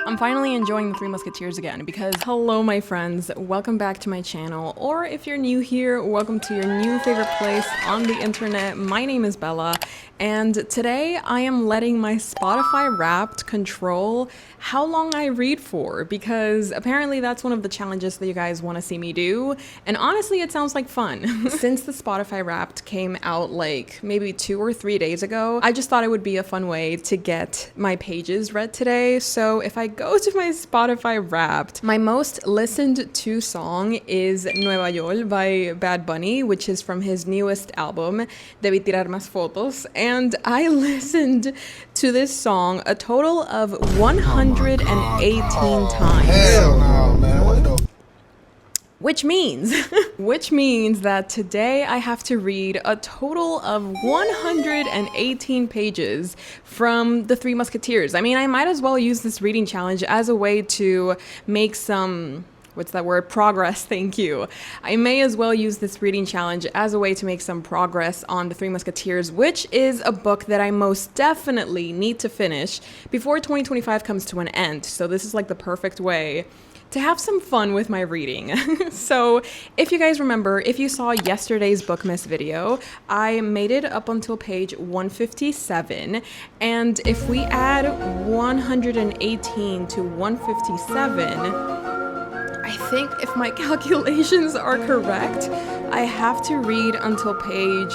I'm finally enjoying the Three Musketeers again because hello my friends, welcome back to my channel, or if you're new here, welcome to your new favorite place on the internet. My name is Bella and today I am letting my Spotify Wrapped control how long I read for because apparently that's one of the challenges that you guys want to see me do, and honestly it sounds like fun. Since the Spotify Wrapped came out like maybe 2 or 3 days ago, I just thought it would be a fun way to get my pages read today. So if I go to my Spotify Wrapped, my most listened to song is Nueva York by Bad Bunny, which is from his newest album, Debí tirar más fotos, and I listened to this song a total of 118 times. Hell no, man. What the Which means that today I have to read a total of 118 pages from The Three Musketeers. I mean, I might as well use this reading challenge as a way to make some, what's that word? Progress, thank you. I may as well use this reading challenge as a way to make some progress on The Three Musketeers, which is a book that I most definitely need to finish before 2025 comes to an end. So this is like the perfect way to have some fun with my reading. So if you guys remember, if you saw yesterday's Bookmiss video, I made it up until page 157. And if we add 118 to 157, I think if my calculations are correct, I have to read until page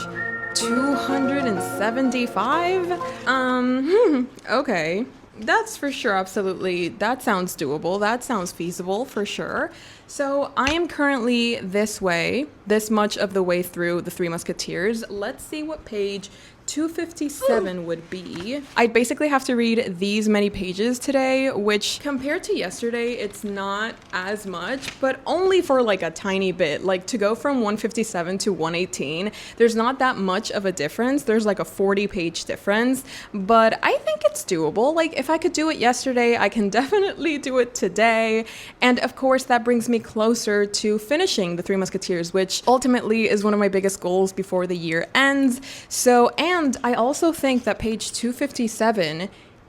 275. Okay. That's for sure, absolutely. That sounds doable. That sounds feasible for sure. So I am currently this much of the way through The Three Musketeers. Let's see what page 257 would be. I basically have to read these many pages today, which compared to yesterday, it's not as much, but only for like a tiny bit. Like to go from 157 to 118, there's not that much of a difference. There's like a 40-page difference, but I think it's doable. Like if I could do it yesterday, I can definitely do it today. And of course, that brings me closer to finishing The Three Musketeers, which ultimately is one of my biggest goals before the year ends. And I also think that page 257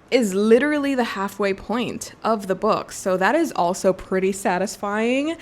is literally the halfway point of the book. So that is also pretty satisfying.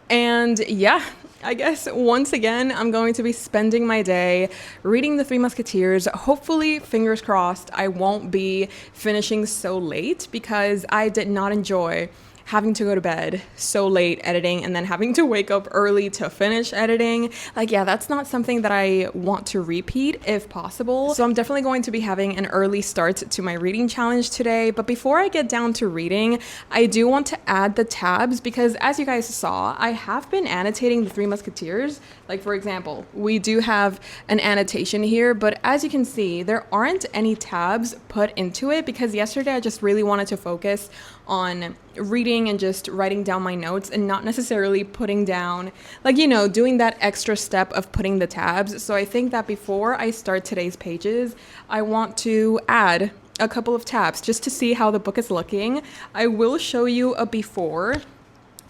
And yeah, I guess once again, I'm going to be spending my day reading The Three Musketeers. Hopefully, fingers crossed, I won't be finishing so late because I did not enjoy having to go to bed so late editing and then having to wake up early to finish editing. Like, yeah, that's not something that I want to repeat if possible. So I'm definitely going to be having an early start to my reading challenge today. But before I get down to reading, I do want to add the tabs because as you guys saw, I have been annotating The Three Musketeers. Like for example, we do have an annotation here, but as you can see, there aren't any tabs put into it because yesterday I just really wanted to focus on reading and just writing down my notes and not necessarily putting down, like, you know, doing that extra step of putting the tabs. So I think that before I start today's pages, I want to add a couple of tabs just to see how the book is looking. I will show you a before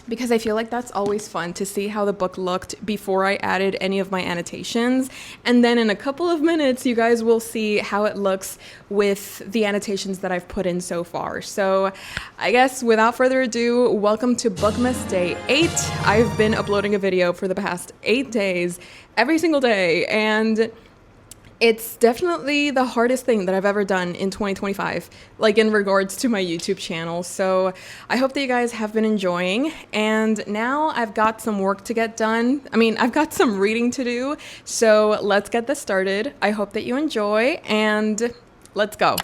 because I feel like that's always fun to see how the book looked before I added any of my annotations. And then in a couple of minutes, you guys will see how it looks with the annotations that I've put in so far. So I guess without further ado, welcome to Bookmiss Day 8. I've been uploading a video for the past 8 days, every single day, and it's definitely the hardest thing that I've ever done in 2025, like in regards to my YouTube channel. So I hope that you guys have been enjoying. And now I've got some work to get done. I mean, I've got some reading to do. So let's get this started. I hope that you enjoy and let's go.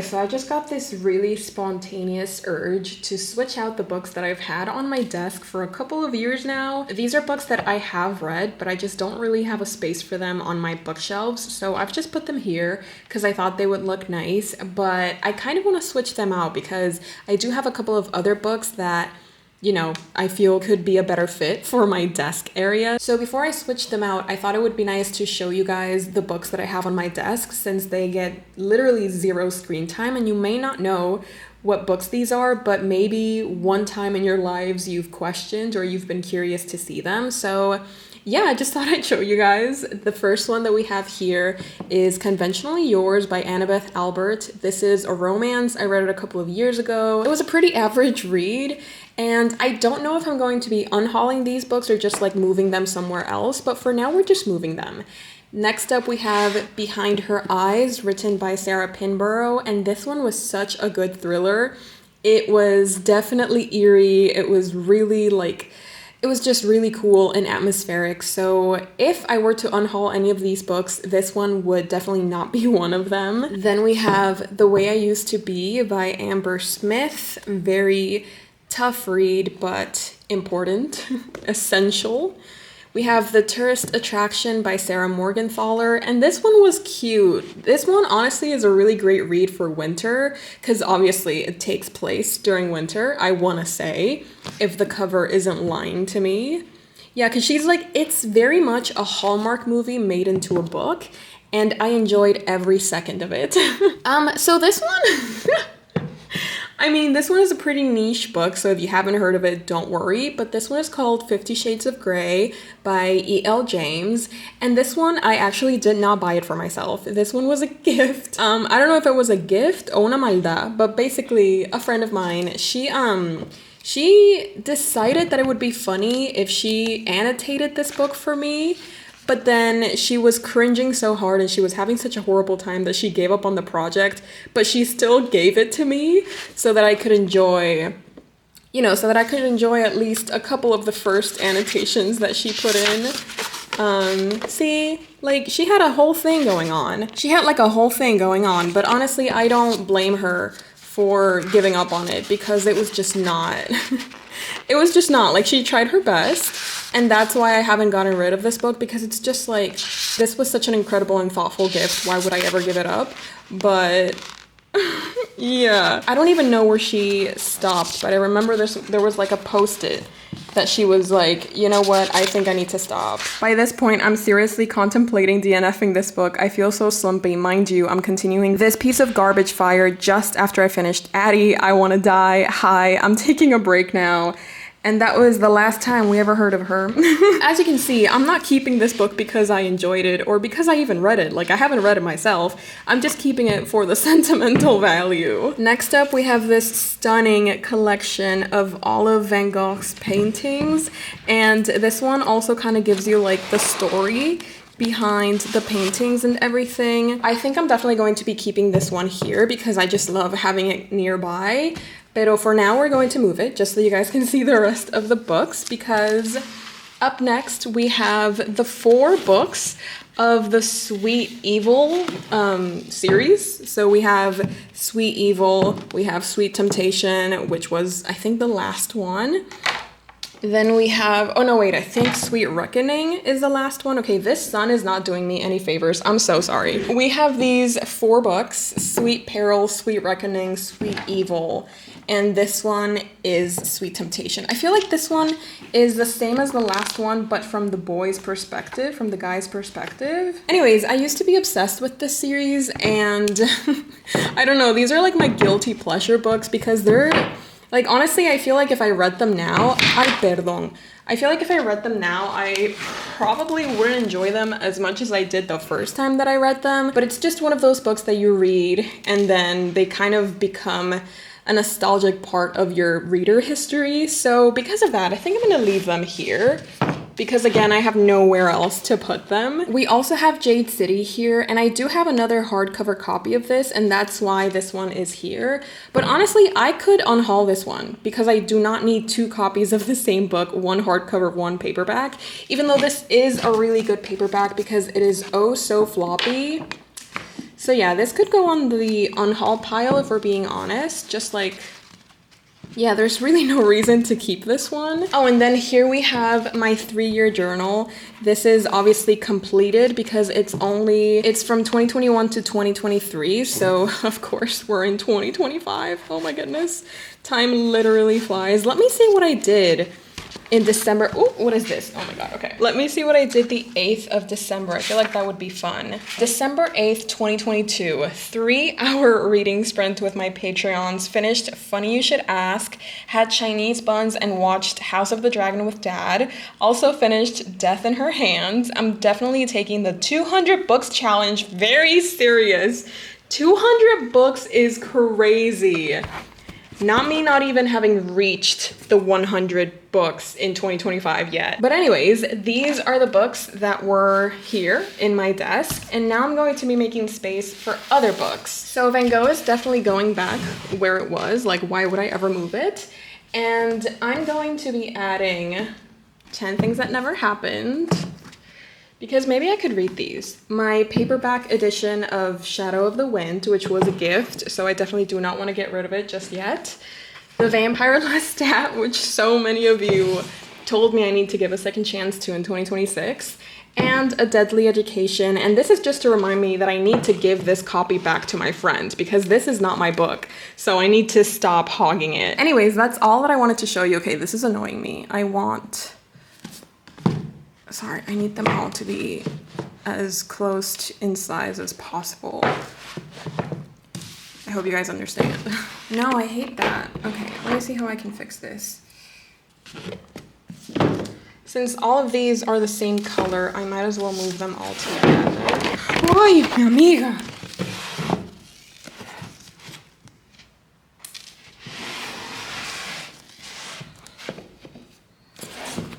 Okay, so I just got this really spontaneous urge to switch out the books that I've had on my desk for a couple of years now. These are books that I have read, but I just don't really have a space for them on my bookshelves, so I've just put them here because I thought they would look nice, but I kind of want to switch them out because I do have a couple of other books that, you know, I feel could be a better fit for my desk area. So before I switch them out, I thought it would be nice to show you guys the books that I have on my desk since they get literally 0 screen time, and you may not know what books these are, but maybe one time in your lives you've questioned or you've been curious to see them. So yeah, I just thought I'd show you guys. The first one that we have here is Conventionally Yours by Annabeth Albert. This is a romance. I read it a couple of years ago. It was a pretty average read, and I don't know if I'm going to be unhauling these books or just like moving them somewhere else, but for now we're just moving them. Next up we have Behind Her Eyes, written by Sarah Pinborough, and this one was such a good thriller. It was definitely eerie. It was really it was just really cool and atmospheric. So if I were to unhaul any of these books, this one would definitely not be one of them. Then we have The Way I Used to Be by Amber Smith. Very tough read, but important, essential. We have The Tourist Attraction by Sarah Morgenthaler, and this one was cute. This one honestly is a really great read for winter, because obviously it takes place during winter, I want to say, if the cover isn't lying to me. Yeah, because she's like, it's very much a Hallmark movie made into a book, and I enjoyed every second of it. So this one... I mean, this one is a pretty niche book, so if you haven't heard of it, don't worry. But this one is called 50 Shades of Grey by E.L. James. And this one, I actually did not buy it for myself. This one was a gift. I don't know if it was a gift or una maldad, but basically a friend of mine, she decided that it would be funny if she annotated this book for me. But then she was cringing so hard and she was having such a horrible time that she gave up on the project, but she still gave it to me so that I could enjoy, at least a couple of the first annotations that she put in. See, like, she had a whole thing going on. But honestly, I don't blame her for giving up on it because it was just not, like, she tried her best. And that's why I haven't gotten rid of this book, because it's just like, this was such an incredible and thoughtful gift. Why would I ever give it up? But yeah, I don't even know where she stopped, but I remember there was like a post-it that she was like, you know what, I think I need to stop. By this point, I'm seriously contemplating DNFing this book. I feel so slumpy. Mind you, I'm continuing this piece of garbage fire just after I finished Addie, I Wanna Die. Hi, I'm taking a break now. And that was the last time we ever heard of her. As you can see, I'm not keeping this book because I enjoyed it or because I even read it. Like, I haven't read it myself. I'm just keeping it for the sentimental value. Next up, we have this stunning collection of Olive Van Gogh's paintings. And this one also kind of gives you like the story behind the paintings and everything. I think I'm definitely going to be keeping this one here because I just love having it nearby. Pero for now, we're going to move it just so you guys can see the rest of the books, because up next we have the 4 books of the Sweet Evil series. So we have Sweet Evil, we have Sweet Temptation, which was, I think, the last one. Then we have, I think Sweet Reckoning is the last one. Okay, this sun is not doing me any favors. I'm so sorry. We have these 4 books, Sweet Peril, Sweet Reckoning, Sweet Evil, and this one is Sweet Temptation. I feel like this one is the same as the last one, but from the boy's perspective, from the guy's perspective. Anyways, I used to be obsessed with this series, and I don't know, these are like my guilty pleasure books because they're, like, honestly, I feel like if I read them now, I probably wouldn't enjoy them as much as I did the first time that I read them. But it's just one of those books that you read and then they kind of become a nostalgic part of your reader history. So because of that, I think I'm gonna leave them here, because again, I have nowhere else to put them. We also have Jade City here, and I do have another hardcover copy of this, and that's why this one is here. But honestly, I could unhaul this one because I do not need 2 copies of the same book, 1 hardcover, 1 paperback, even though this is a really good paperback because it is oh so floppy. So yeah, this could go on the unhaul pile if we're being honest. Just like, yeah, there's really no reason to keep this one. Oh, and then here we have my 3-year journal. This is obviously completed because it's from 2021 to 2023. So of course we're in 2025. Oh my goodness. Time literally flies. Let me see what I did in December. Oh, what is this? Oh my god, okay. Let me see what I did the 8th of December. I feel like that would be fun. December 8th, 2022. 3-hour reading sprint with my Patreons. Finished Funny You Should Ask. Had Chinese buns and watched House of the Dragon with Dad. Also finished Death in Her Hands. I'm definitely taking the 200 books challenge very serious. 200 books is crazy. Not me not even having reached the 100 books in 2025 yet. But anyways, these are the books that were here in my desk, and now I'm going to be making space for other books. So Van Gogh is definitely going back where it was, like why would I ever move it? And I'm going to be adding 10 Things That Never Happened, because maybe I could read these. My paperback edition of Shadow of the Wind, which was a gift, so I definitely do not want to get rid of it just yet. The Vampire Lestat, which so many of you told me I need to give a second chance to in 2026. And A Deadly Education, and this is just to remind me that I need to give this copy back to my friend, because this is not my book, so I need to stop hogging it. Anyways, that's all that I wanted to show you. Okay, this is annoying me. Sorry, I need them all to be as close in size as possible. I hope you guys understand. No, I hate that. Okay, let me see how I can fix this. Since all of these are the same color, I might as well move them all together. Ay, mi amiga!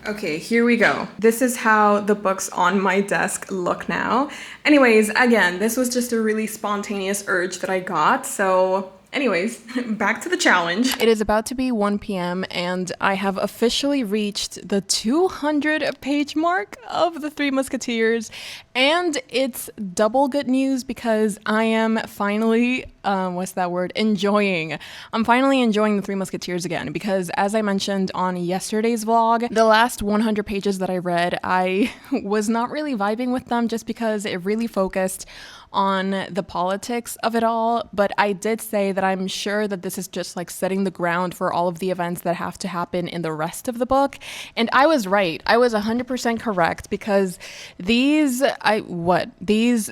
Okay, here we go. This is how the books on my desk look now. Anyways, again, this was just a really spontaneous urge that I got, so anyways, back to the challenge. It is about to be 1 p.m. and I have officially reached the 200-page mark of The Three Musketeers, and it's double good news because I am finally, enjoying. I'm finally enjoying The Three Musketeers again, because as I mentioned on yesterday's vlog, the last 100 pages that I read, I was not really vibing with them just because it really focused on the politics of it all, but I did say that I'm sure that this is just like setting the ground for all of the events that have to happen in the rest of the book, and I was right. I was 100% correct, because these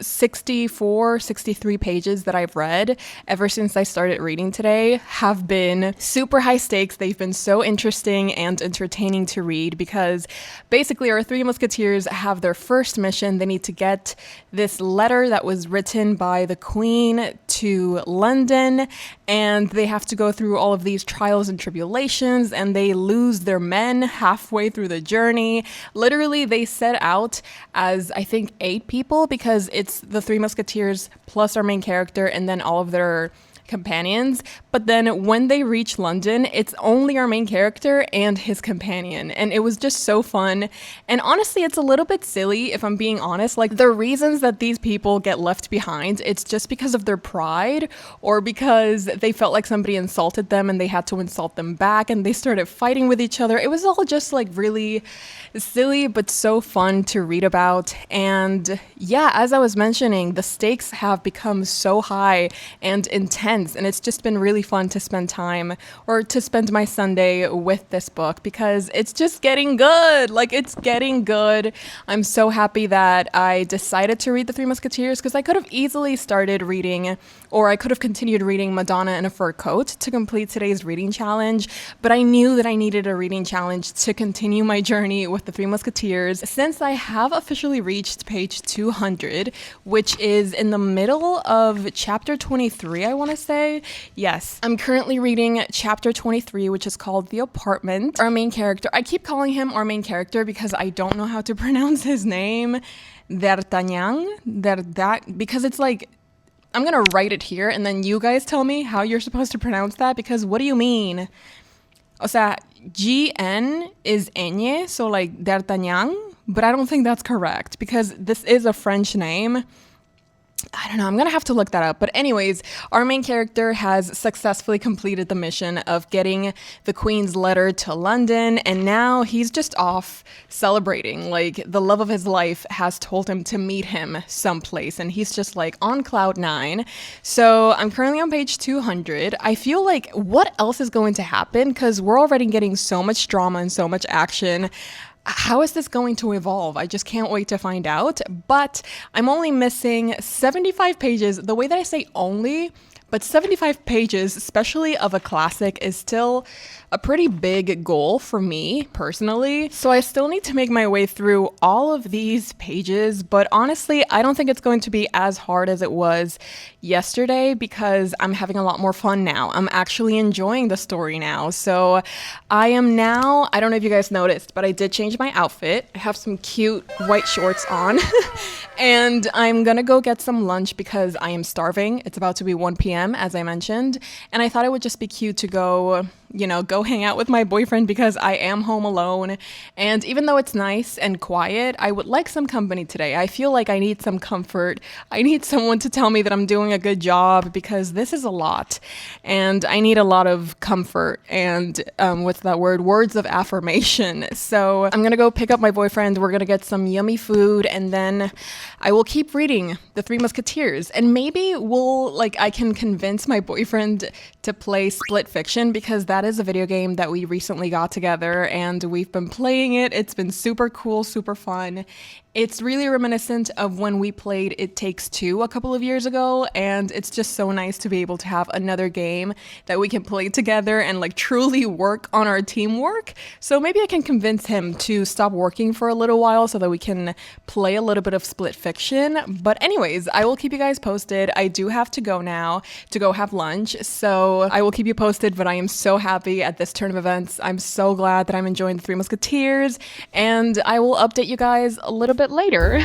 63 pages that I've read ever since I started reading today have been super high stakes. They've been so interesting and entertaining to read, because basically our three musketeers have their first mission. They need to get this letter that was written by the Queen to London, and they have to go through all of these trials and tribulations, and they lose their men halfway through the journey. Literally, they set out as, I think, 8 people, because it's the Three Musketeers plus our main character and then all of their companions. But then when they reach London, it's only our main character and his companion, and it was just so fun. And honestly, it's a little bit silly, if I'm being honest. Like, the reasons that these people get left behind, it's just because of their pride, or because they felt like somebody insulted them and they had to insult them back, and they started fighting with each other. It was all just like really silly, but so fun to read about. And yeah, as I was mentioning, the stakes have become so high and intense, and it's just been really fun to spend my Sunday with this book, because it's just getting good. Like, it's getting good. I'm so happy that I decided to read The Three Musketeers, because I could have easily started reading, or I could have continued reading Madonna in a Fur Coat to complete today's reading challenge, but I knew that I needed a reading challenge to continue my journey with The Three Musketeers, since I have officially reached page 200, which is in the middle of chapter 23, I want to say. Yes, I'm currently reading chapter 23, which is called The Apartment. Our main character, I keep calling him our main character because I don't know how to pronounce his name, D'Artagnan, because it's like, I'm gonna write it here and then you guys tell me how you're supposed to pronounce that, because what do you mean? O sea, GN is Ñ, so like D'Artagnan, but I don't think that's correct, because this is a French name. I don't know. I'm going to have to look that up. But anyways, our main character has successfully completed the mission of getting the Queen's letter to London. And now he's just off celebrating. Like, the love of his life has told him to meet him someplace. And he's just like on cloud nine. So I'm currently on page 200. I feel like what else is going to happen? Because we're already getting so much drama and so much action. How is this going to evolve? I just can't wait to find out. But I'm only missing 75 pages. The way that I say only, but 75 pages, especially of a classic, is still a pretty big goal for me personally. So I still need to make my way through all of these pages. But honestly, I don't think it's going to be as hard as it was yesterday because I'm having a lot more fun now. I'm actually enjoying the story now. So I am now, I don't know if you guys noticed, but I did change my outfit. I have some cute white shorts on and I'm gonna go get some lunch because I am starving. It's about to be 1 p.m. as I mentioned. And I thought it would just be cute to go hang out with my boyfriend because I am home alone. And even though it's nice and quiet, I would like some company today. I feel like I need some comfort. I need someone to tell me that I'm doing a good job because this is a lot. And I need a lot of comfort and what's that word? Words of affirmation. So I'm going to go pick up my boyfriend. We're going to get some yummy food and then I will keep reading The Three Musketeers. And maybe I can convince my boyfriend to play Split Fiction because that is a video game that we recently got together and we've been playing it. It's been super cool, super fun. It's really reminiscent of when we played It Takes Two a couple of years ago, and it's just so nice to be able to have another game that we can play together and like truly work on our teamwork. So maybe I can convince him to stop working for a little while so that we can play a little bit of Split Fiction. But anyways, I will keep you guys posted. I do have to go now to go have lunch, so I will keep you posted, but I am so happy at this turn of events. I'm so glad that I'm enjoying The Three Musketeers, and I will update you guys a little bit later.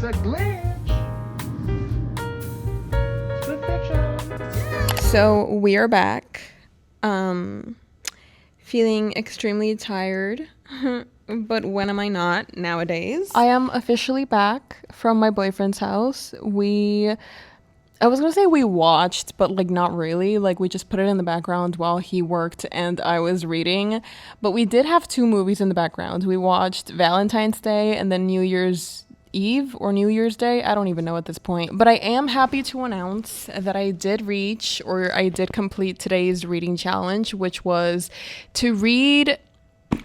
a glitch. Split fiction. So we are back. Feeling extremely tired. But when am I not nowadays? I am officially back from my boyfriend's house. I was gonna say we watched, but like not really. Like we just put it in the background while he worked and I was reading. But we did have two movies in the background. We watched Valentine's Day and then New Year's Eve or New Year's Day. I don't even know at this point. But I am happy to announce that I did complete today's reading challenge, which was to read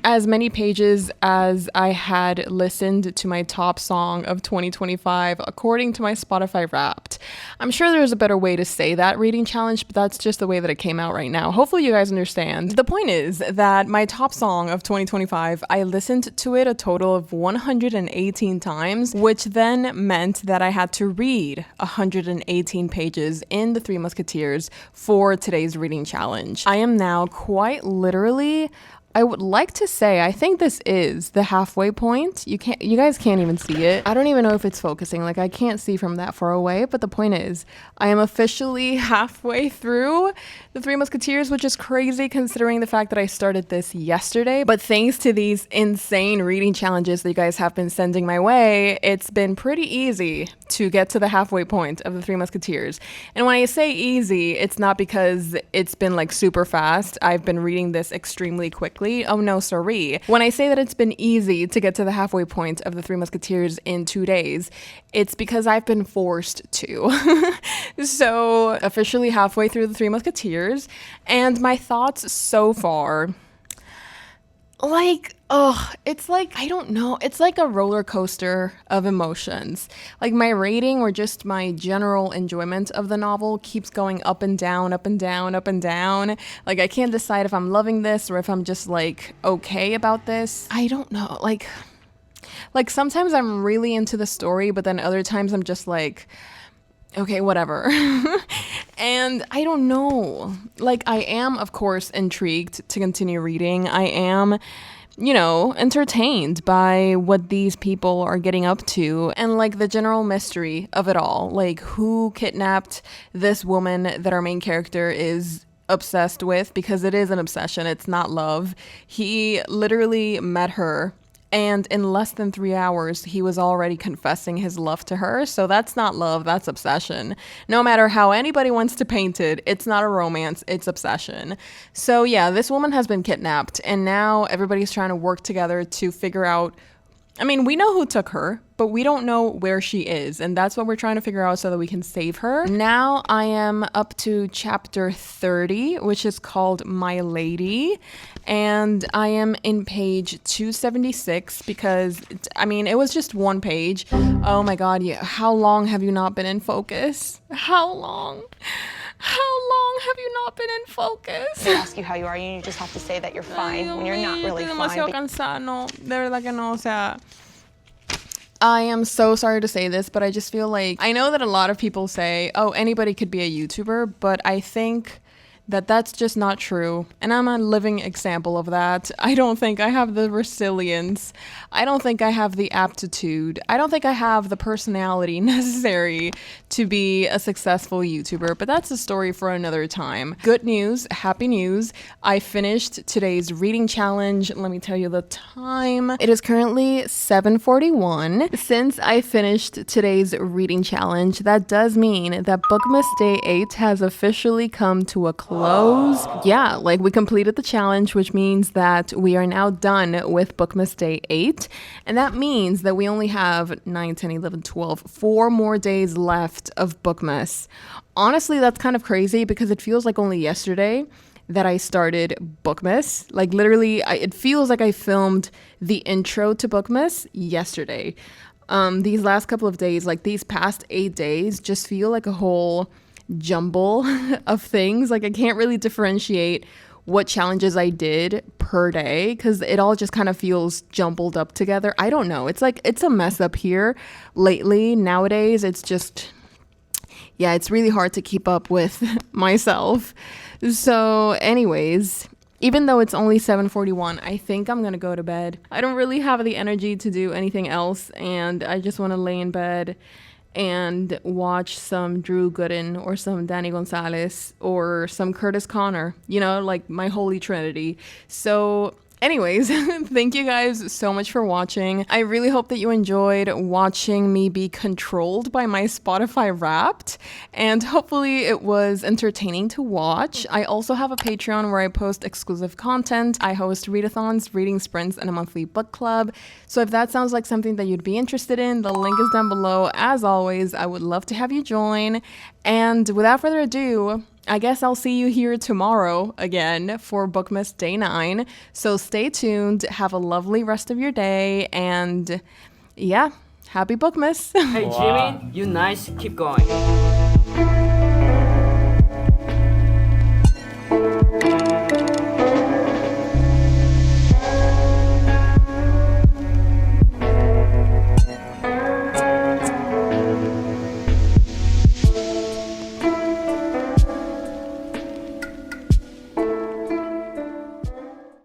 as many pages as I had listened to my top song of 2025 according to my Spotify Wrapped. I'm sure there's a better way to say that reading challenge, but that's just the way that it came out right now. Hopefully you guys understand. The point is that my top song of 2025, I listened to it a total of 118 times, which then meant that I had to read 118 pages in The Three Musketeers for today's reading challenge. I am now quite literally, I would like to say, I think this is the halfway point. You guys can't even see it. I don't even know if it's focusing. Like I can't see from that far away, but the point is I am officially halfway through The Three Musketeers, which is crazy considering the fact that I started this yesterday. But thanks to these insane reading challenges that you guys have been sending my way, it's been pretty easy to get to the halfway point of The Three Musketeers. And when I say easy, it's not because it's been like super fast. I've been reading this extremely quickly. Oh no, sorry. When I say that it's been easy to get to the halfway point of The Three Musketeers in 2 days, it's because I've been forced to. So officially halfway through The Three Musketeers, and my thoughts so far, it's like, I don't know, it's like a roller coaster of emotions. Like my rating or just my general enjoyment of the novel keeps going up and down, up and down, up and down. Like I can't decide if I'm loving this or if I'm just like okay about this. I don't know. Like sometimes I'm really into the story, but then other times I'm just like, okay, whatever. And I don't know. Like I am, of course, intrigued to continue reading. I am, entertained by what these people are getting up to and like the general mystery of it all. Like who kidnapped this woman that our main character is obsessed with, because it is an obsession. It's not love. He literally met her, and in less than 3 hours, he was already confessing his love to her. So that's not love, that's obsession. No matter how anybody wants to paint it, it's not a romance, it's obsession. So yeah, this woman has been kidnapped, and now everybody's trying to work together to figure out, I mean, we know who took her, but we don't know where she is, and that's what we're trying to figure out so that we can save her. Now I am up to chapter 30, which is called My Lady, and I am in page 276 because, it was just one page. Oh my god, yeah. How long have you not been in focus? How long? How long have you not been in focus? They ask you how you are, you just have to say that you're fine when you're not really Estoy fine. demasiado cansada, no, de verdad que no, o sea, I am so sorry to say this, but I just feel like, I know that a lot of people say, oh, anybody could be a YouTuber, but I think that that's just not true. And I'm a living example of that. I don't think I have the resilience. I don't think I have the aptitude. I don't think I have the personality necessary to be a successful YouTuber, but that's a story for another time. Good news, happy news. I finished today's reading challenge. Let me tell you the time. It is currently 7:41. Since I finished today's reading challenge, that does mean that Bookmiss Day 8 has officially come to a close. Yeah, like we completed the challenge, which means that we are now done with Bookmiss Day 8. And that means that we only have 9, 10, 11, 12, 4 more days left of Bookmiss. Honestly, that's kind of crazy because it feels like only yesterday that I started Bookmiss. Like literally, it feels like I filmed the intro to Bookmiss yesterday. These last couple of days, like these past 8 days, just feel like a whole jumble of things. Like I can't really differentiate what challenges I did per day because it all just kind of feels jumbled up together. I don't know. It's like it's a mess up here lately. Nowadays, it's just, yeah, it's really hard to keep up with myself. So anyways, Even though it's only 7:41, I think I'm gonna go to bed. I don't really have the energy to do anything else, and I just want to lay in bed and watch some Drew Gooden or some Danny Gonzalez or some Curtis Connor, you know, like my holy trinity. So anyways, thank you guys so much for watching. I really hope that you enjoyed watching me be controlled by my Spotify Wrapped, and hopefully it was entertaining to watch. I also have a Patreon where I post exclusive content. I host readathons, reading sprints, and a monthly book club. So if that sounds like something that you'd be interested in, the link is down below. As always, I would love to have you join. And without further ado, I guess I'll see you here tomorrow again for Bookmiss Day 9. So stay tuned, have a lovely rest of your day, and yeah, happy Bookmiss! Hey Jimmy, you nice, keep going.